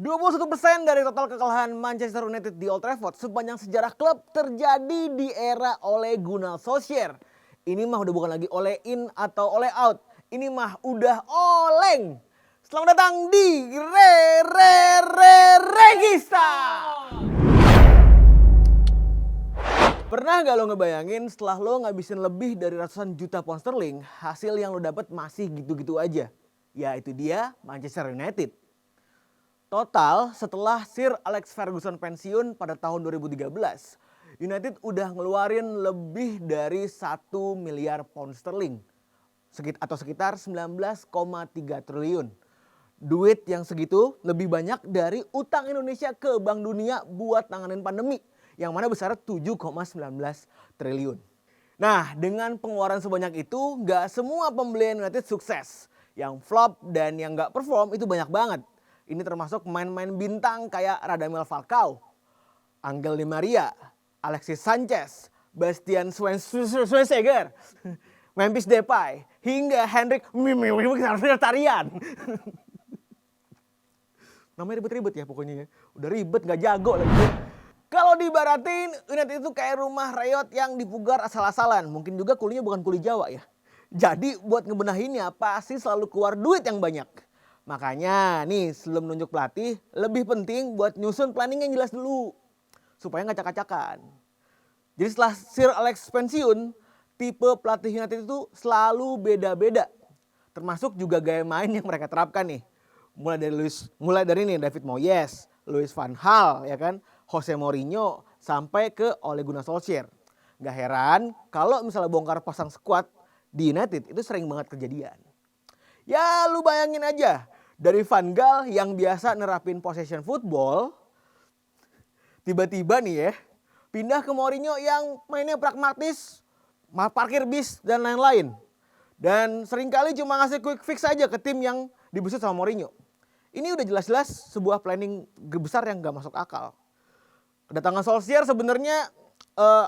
21% dari total kekalahan Manchester United di Old Trafford sepanjang sejarah klub terjadi di era Ole Gunnar Solskjaer. Ini mah udah bukan lagi Ole in atau Ole out. Ini mah udah oleng. Selamat datang di Regista. Pernah gak lo ngebayangin setelah lo ngabisin lebih dari ratusan juta pound sterling, hasil yang lo dapat masih gitu-gitu aja? Ya itu dia Manchester United. Total setelah Sir Alex Ferguson pensiun pada tahun 2013, United udah ngeluarin lebih dari 1 miliar pound sterling atau sekitar 19,3 triliun. Duit yang segitu lebih banyak dari utang Indonesia ke Bank Dunia buat nanganin pandemi yang mana besar 7,19 triliun. Nah, dengan pengeluaran sebanyak itu, gak semua pembelian United sukses. Yang flop dan yang gak perform itu banyak banget. Ini termasuk pemain-pemain bintang kayak Radamel Falcao, Angel Di Maria, Alexis Sanchez, Bastian Schweinsteiger, Memphis Depay, hingga Henrik Mkhitaryan. Namanya ribet-ribet ya pokoknya ya. Udah ribet gak jago lagi. Kalau diibaratin United itu kayak rumah reyot yang dipugar asal-asalan. Mungkin juga kulinya bukan kuli Jawa ya. Jadi buat ngebenahinnya pasti selalu keluar duit yang banyak. Makanya nih sebelum nunjuk pelatih lebih penting buat nyusun planning yang jelas dulu. Supaya gak acak-acakan. Jadi setelah Sir Alex pensiun, tipe pelatih United itu selalu beda-beda. Termasuk juga gaya main yang mereka terapkan nih. Mulai dari David Moyes, Louis van Gaal, ya kan, Jose Mourinho sampai ke Ole Gunnar Solskjaer. Gak heran kalau misalnya bongkar pasang skuad di United itu sering banget kejadian. Ya lu bayangin aja, dari Van Gaal yang biasa nerapin possession football, tiba-tiba nih ya, pindah ke Mourinho yang mainnya pragmatis, parkir bis dan lain-lain. Dan seringkali cuma ngasih quick fix aja ke tim yang dibesut sama Mourinho. Ini udah jelas-jelas sebuah planning besar yang gak masuk akal. Kedatangan Solskjaer sebenarnya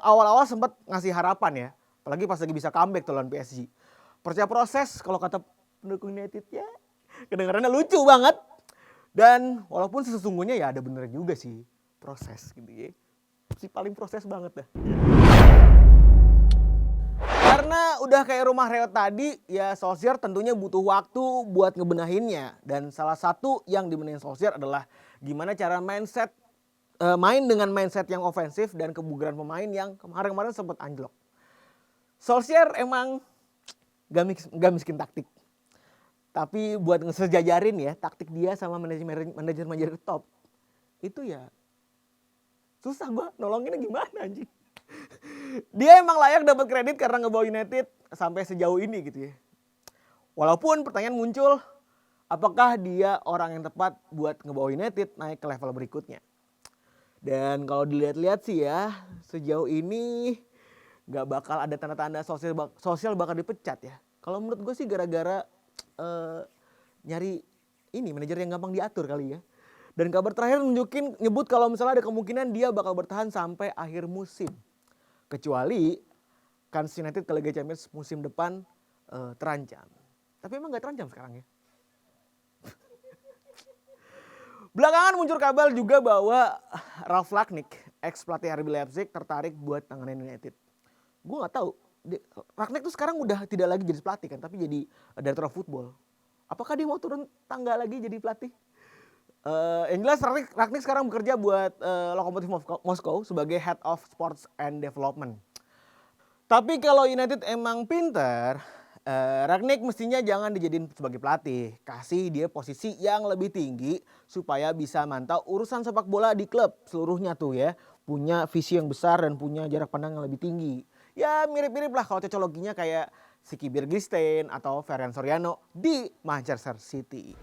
awal-awal sempat ngasih harapan ya. Apalagi pas lagi bisa comeback tuh lawan PSG. Percaya proses kalau kata pendukung United ya. Kedengarannya lucu banget. Dan walaupun sesungguhnya ya ada bener juga sih proses gitu ya. Si paling proses banget dah. Karena udah kayak rumah reot tadi, ya Solskjaer tentunya butuh waktu buat ngebenahinnya. Dan salah satu yang dibenahin Solskjaer adalah gimana cara main dengan mindset yang ofensif dan kebugaran pemain yang kemarin-kemarin sempat anjlok. Solskjaer emang gak miskin taktik. Tapi buat ngesejajarin ya taktik dia sama manajer top. Itu ya susah gua nolonginnya gimana anjing. Dia emang layak dapat kredit karena ngebawa United sampai sejauh ini gitu ya. Walaupun pertanyaan muncul, apakah dia orang yang tepat buat ngebawa United naik ke level berikutnya. Dan kalau dilihat-lihat sih ya, sejauh ini gak bakal ada tanda-tanda sosial bakal dipecat ya. Kalau menurut gue sih gara-gara nyari manajer yang gampang diatur kali ya. Dan kabar terakhir nyebut kalau misalnya ada kemungkinan dia bakal bertahan sampai akhir musim. Kecuali Kans United ke Liga Champions musim depan terancam. Tapi emang gak terancam sekarang ya. Belakangan muncul kabar juga bahwa Ralf Rangnick, ex pelatih RB Leipzig, tertarik buat tanganin United. Gue gak tahu. Rangnick tuh sekarang udah tidak lagi jadi pelatih kan, tapi jadi director of football. Apakah dia mau turun tangga lagi jadi pelatih? Yang jelas Rangnick sekarang bekerja buat Lokomotiv Moskow sebagai Head of Sports and Development. Tapi kalau United emang pinter, Rangnick mestinya jangan dijadiin sebagai pelatih. Kasih dia posisi yang lebih tinggi supaya bisa mantau urusan sepak bola di klub seluruhnya tuh ya. Punya visi yang besar dan punya jarak pandang yang lebih tinggi. Ya mirip-mirip lah kalau cocologinya kayak Siki Birgistain atau Ferran Soriano di Manchester City.